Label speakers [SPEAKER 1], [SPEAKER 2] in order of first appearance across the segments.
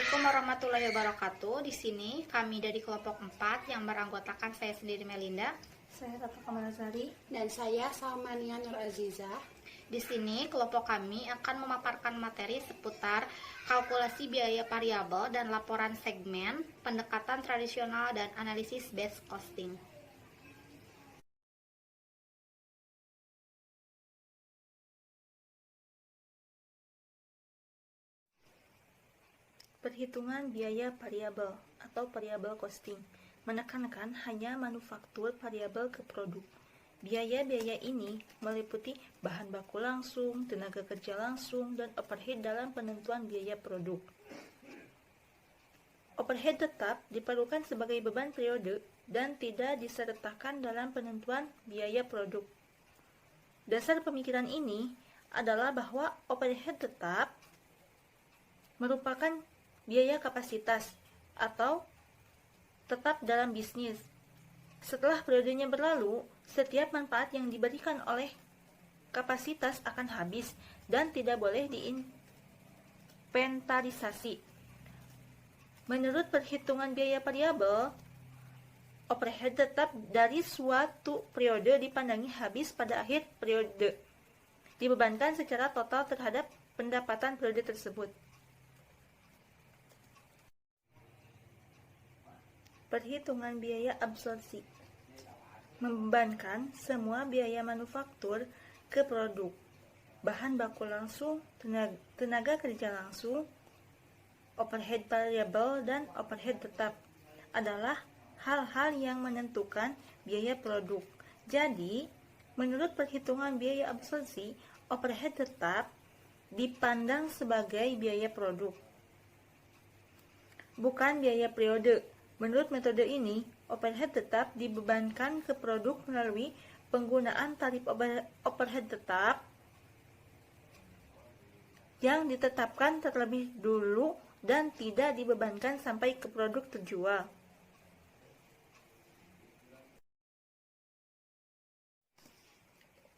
[SPEAKER 1] Assalamualaikum warahmatullahi wabarakatuh. Di sini kami dari kelompok 4 yang beranggotakan saya sendiri Melinda,
[SPEAKER 2] Saya Ratu Kamalasari,
[SPEAKER 3] dan saya Salmania Nur Aziza.
[SPEAKER 1] Di sini kelompok kami akan memaparkan materi seputar kalkulasi biaya variabel dan laporan segmen, pendekatan tradisional dan analisis base costing.
[SPEAKER 2] perhitungan biaya variabel atau variabel costing menekankan hanya manufaktur variabel ke produk. Biaya-biaya ini meliputi bahan baku langsung, tenaga kerja langsung, dan overhead dalam penentuan biaya produk. Overhead tetap diperlukan sebagai beban periode dan tidak disertakan dalam penentuan biaya produk. Dasar pemikiran ini adalah bahwa overhead tetap merupakan biaya kapasitas atau tetap dalam bisnis. Setelah periodenya berlalu, setiap manfaat yang diberikan oleh kapasitas akan habis dan tidak boleh diinventarisasi. Menurut perhitungan biaya variabel, overhead tetap dari suatu periode dipandangi habis pada akhir periode, dibebankan secara total terhadap pendapatan periode tersebut. Perhitungan biaya absorpsi membebankan semua biaya manufaktur ke produk. Bahan baku langsung, tenaga kerja langsung, overhead variabel, dan overhead tetap adalah hal-hal yang menentukan biaya produk. Jadi, menurut perhitungan biaya absorpsi, overhead tetap dipandang sebagai biaya produk, bukan biaya periode. Menurut metode ini, overhead tetap dibebankan ke produk melalui penggunaan tarif overhead tetap yang ditetapkan terlebih dulu dan tidak dibebankan sampai ke produk terjual.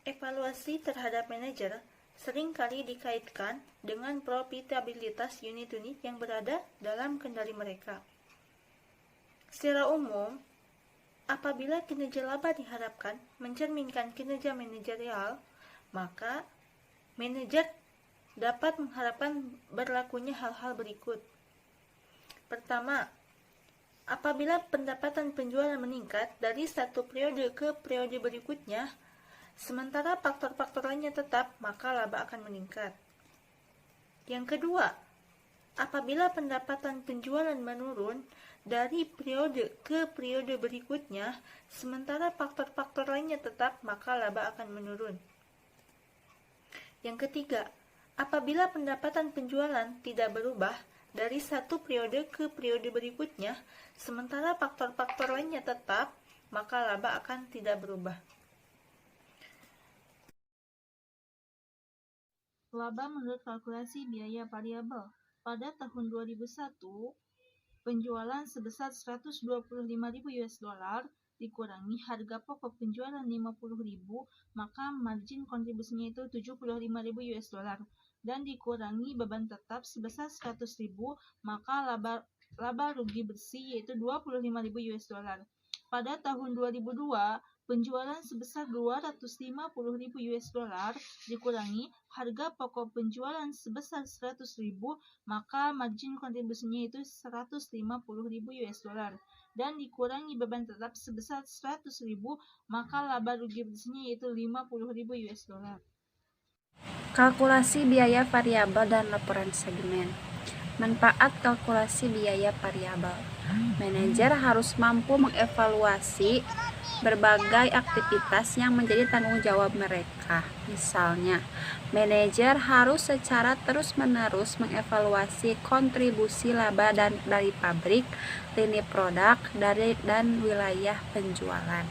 [SPEAKER 2] Evaluasi terhadap manajer seringkali dikaitkan dengan profitabilitas unit-unit yang berada dalam kendali mereka. Secara umum, apabila kinerja laba diharapkan mencerminkan kinerja manajerial, maka manajer dapat mengharapkan berlakunya hal-hal berikut. Pertama, apabila pendapatan penjualan meningkat dari satu periode ke periode berikutnya, sementara faktor-faktor lainnya tetap, maka laba akan meningkat. Yang kedua, apabila pendapatan penjualan menurun dari periode ke periode berikutnya, sementara faktor-faktor lainnya tetap, maka laba akan menurun. Yang ketiga, apabila pendapatan penjualan tidak berubah dari satu periode ke periode berikutnya, sementara faktor-faktor lainnya tetap, maka laba akan tidak berubah. Laba menurut kalkulasi biaya variabel. Pada tahun 2001, penjualan sebesar 125.000 US dollar dikurangi harga pokok penjualan 50.000, maka margin kontribusinya itu 75.000 US dollar, dan dikurangi beban tetap sebesar 100.000, maka laba rugi bersih yaitu 25.000 US dollar. Pada tahun 2002, penjualan sebesar 250.000 US dollar dikurangi harga pokok penjualan sebesar 100.000, maka margin kontribusinya itu 150.000 US dollar, dan dikurangi beban tetap sebesar 100.000, maka laba rugi bersihnya yaitu 50.000 US dollar.
[SPEAKER 3] Kalkulasi biaya variabel dan laporan segmen. Manfaat kalkulasi biaya variabel. Manajer harus mampu mengevaluasi berbagai aktivitas yang menjadi tanggung jawab mereka. Misalnya, manajer harus secara terus-menerus mengevaluasi kontribusi laba dari pabrik, lini produk, dan wilayah penjualan.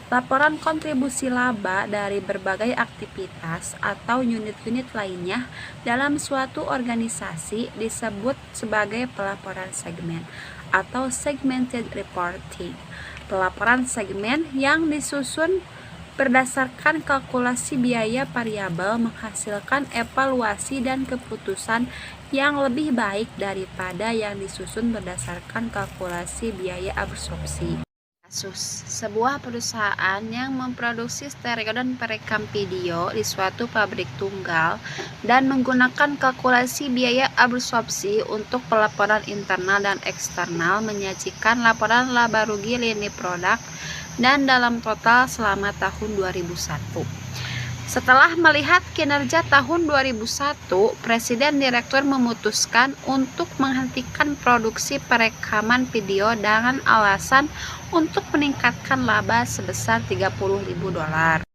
[SPEAKER 3] Laporan kontribusi laba dari berbagai aktivitas atau unit-unit lainnya dalam suatu organisasi disebut sebagai pelaporan segmen atau segmented reporting. Pelaporan segmen yang disusun berdasarkan kalkulasi biaya variabel menghasilkan evaluasi dan keputusan yang lebih baik daripada yang disusun berdasarkan kalkulasi biaya absorpsi. Kasus sebuah perusahaan yang memproduksi stereo dan perekam video di suatu pabrik tunggal dan menggunakan kalkulasi biaya absorpsi untuk pelaporan internal dan eksternal menyajikan laporan laba rugi lini produk dan dalam total selama tahun 2001. Setelah melihat kinerja tahun 2001, Presiden Direktur memutuskan untuk menghentikan produksi perekaman video dengan alasan untuk meningkatkan laba sebesar $30.000.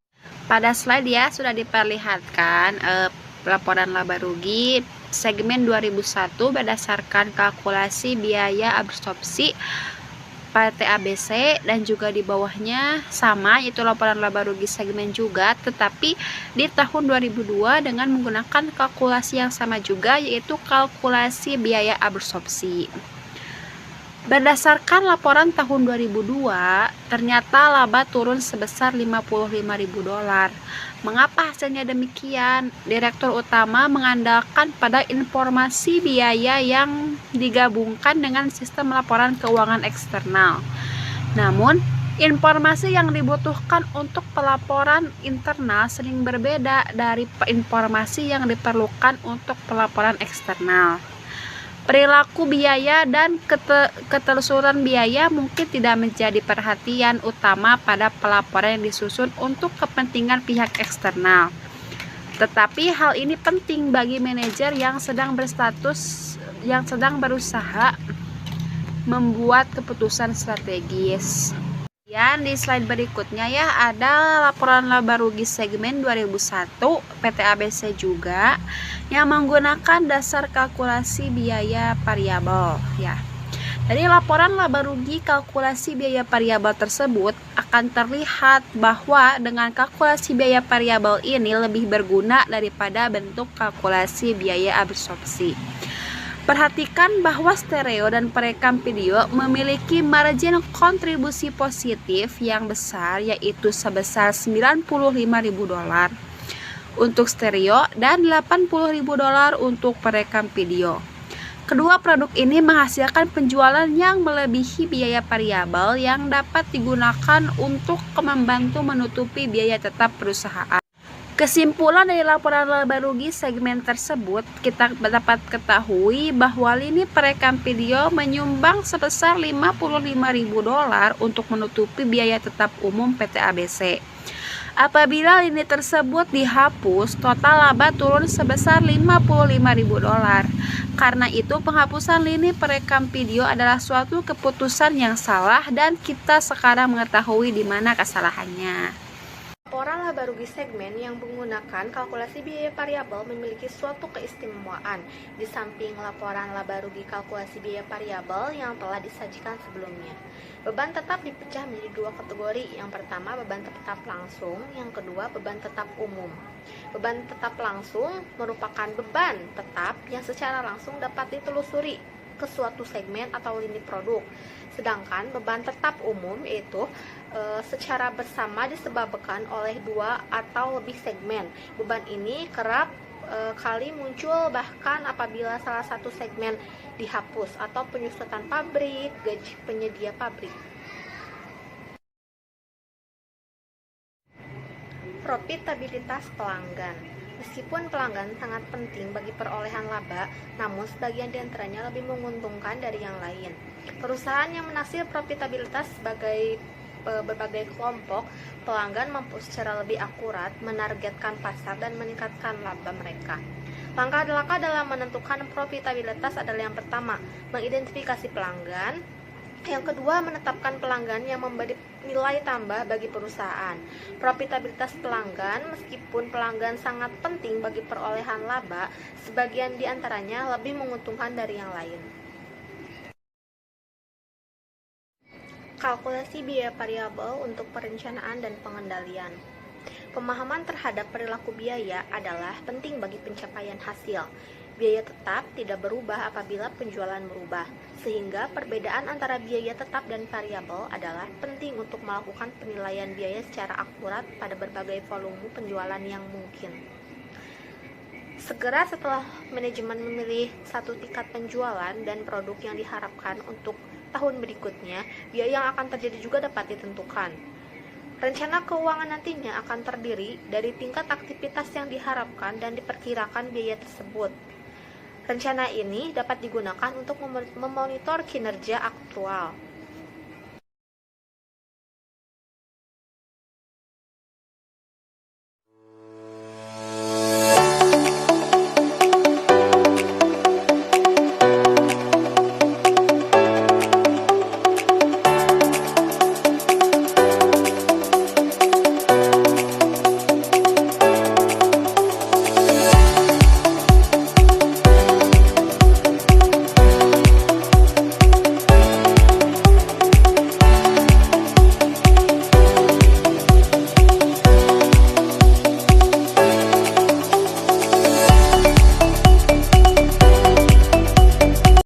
[SPEAKER 3] Pada slide ya sudah diperlihatkan laporan laba rugi segmen 2001 berdasarkan kalkulasi biaya absorpsi PT ABC, dan juga di bawahnya sama yaitu laporan laba rugi segmen juga, tetapi di tahun 2002 dengan menggunakan kalkulasi yang sama juga yaitu kalkulasi biaya absorpsi. Berdasarkan laporan tahun 2002, ternyata laba turun sebesar $55.000. Mengapa hasilnya demikian? Direktur utama mengandalkan pada informasi biaya yang digabungkan dengan sistem laporan keuangan eksternal. Namun, informasi yang dibutuhkan untuk pelaporan internal sering berbeda dari informasi yang diperlukan untuk pelaporan eksternal. Perilaku biaya dan ketelusuran biaya mungkin tidak menjadi perhatian utama pada pelaporan yang disusun untuk kepentingan pihak eksternal. Tetapi hal ini penting bagi manajer yang sedang berusaha membuat keputusan strategis. Kemudian di slide berikutnya ya ada laporan laba rugi segmen 2001 PT ABC juga yang menggunakan dasar kalkulasi biaya variabel ya. Dari laporan laba rugi kalkulasi biaya variabel tersebut akan terlihat bahwa dengan kalkulasi biaya variabel ini lebih berguna daripada bentuk kalkulasi biaya absorpsi. Perhatikan bahwa stereo dan perekam video memiliki margin kontribusi positif yang besar yaitu sebesar $95.000 untuk stereo dan $80.000 untuk perekam video. Kedua produk ini menghasilkan penjualan yang melebihi biaya variabel yang dapat digunakan untuk membantu menutupi biaya tetap perusahaan. Kesimpulan dari laporan laba rugi segmen tersebut, kita dapat ketahui bahwa lini perekam video menyumbang sebesar $55.000 untuk menutupi biaya tetap umum PT ABC. Apabila lini tersebut dihapus, total laba turun sebesar $55.000. Karena itu, penghapusan lini perekam video adalah suatu keputusan yang salah dan kita sekarang mengetahui di mana kesalahannya.
[SPEAKER 1] Laporan laba rugi segmen yang menggunakan kalkulasi biaya variabel memiliki suatu keistimewaan di samping laporan laba rugi kalkulasi biaya variabel yang telah disajikan sebelumnya. Beban tetap dipecah menjadi dua kategori. Yang pertama beban tetap langsung, yang kedua beban tetap umum. Beban tetap langsung merupakan beban tetap yang secara langsung dapat ditelusuri ke suatu segmen atau lini produk. Sedangkan beban tetap umum yaitu secara bersama disebabkan oleh dua atau lebih segmen. Beban ini kerap kali muncul bahkan apabila salah satu segmen dihapus atau penyusutan pabrik, gaji penyedia pabrik. Profitabilitas pelanggan. Meskipun pelanggan sangat penting bagi perolehan laba, namun sebagian diantaranya lebih menguntungkan dari yang lain. Perusahaan yang menaksir profitabilitas sebagai berbagai kelompok pelanggan mampu secara lebih akurat menargetkan pasar dan meningkatkan laba mereka. Langkah-langkah dalam menentukan profitabilitas adalah yang pertama, mengidentifikasi pelanggan. Yang kedua, menetapkan pelanggan yang memberi nilai tambah bagi perusahaan. Profitabilitas pelanggan, meskipun pelanggan sangat penting bagi perolehan laba, sebagian diantaranya lebih menguntungkan dari yang lain. Kalkulasi biaya variabel untuk perencanaan dan pengendalian. Pemahaman terhadap perilaku biaya adalah penting bagi pencapaian hasil. Biaya tetap tidak berubah apabila penjualan berubah, sehingga perbedaan antara biaya tetap dan variabel adalah penting untuk melakukan penilaian biaya secara akurat pada berbagai volume penjualan yang mungkin. Segera setelah manajemen memilih satu tingkat penjualan dan produk yang diharapkan untuk tahun berikutnya, biaya yang akan terjadi juga dapat ditentukan. Rencana keuangan nantinya akan terdiri dari tingkat aktivitas yang diharapkan dan diperkirakan biaya tersebut. Rencana ini dapat digunakan untuk memonitor kinerja aktual.